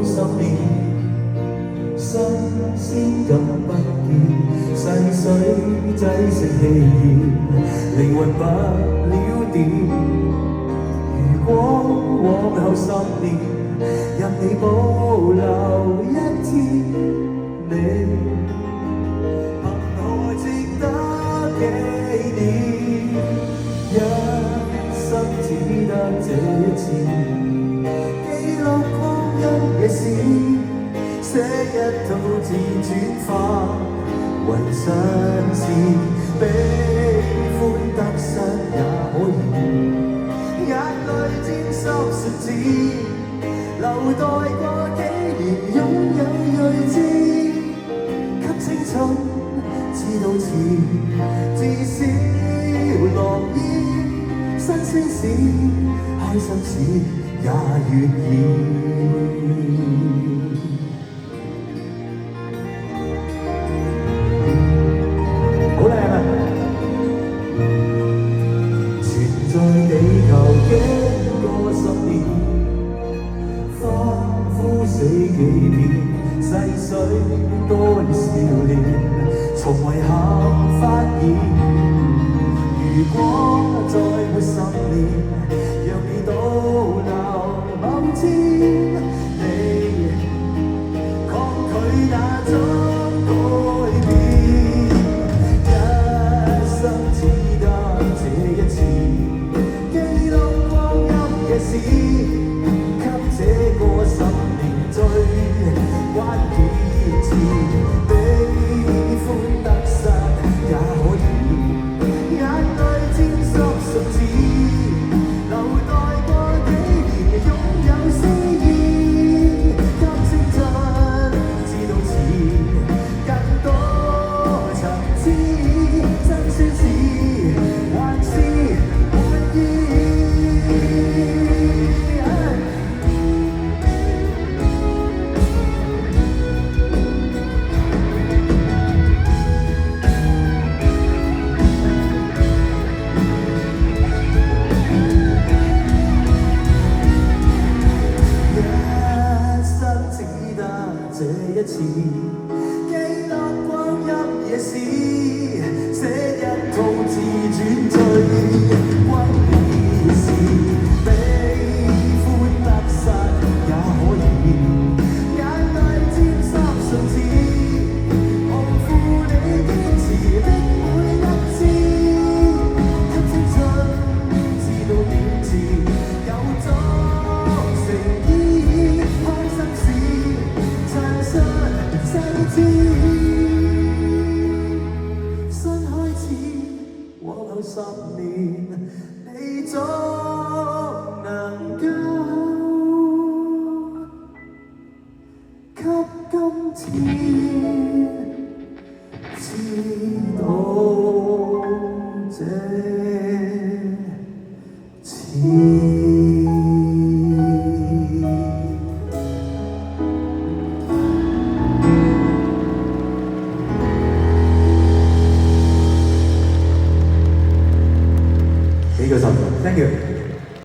10年，新鮮感不見，細水擠成氣焰，靈魂不了電。如果往後10年，任你保留一天，你憑何值得紀念？一生只得這一次，記錄光陰嘅事，寫一套自傳化為相思，悲歡得失也可以，眼淚沾濕信紙，留待過幾年擁有睿智，給青春知道遲，至少樂意，新鮮事開心事也願意。好靚啊！存在地球經過10年，花枯死幾片，細水乾少年，從遺憾發現。如果再沒10年，讓你倒流某天，你抗拒那種改變，一生只得這一次，記錄光陰嘅事，給這個10年最關鍵詞，悲歡得失也可以。這一次記錄光陰野史，寫一套自傳最轟烈事，悲歡得失也可以，眼淚沾濕信紙，抱負你堅持的每一次，給青春知道點字，有咗誠意，開心事。新開始，往後10年，你總能夠給今天。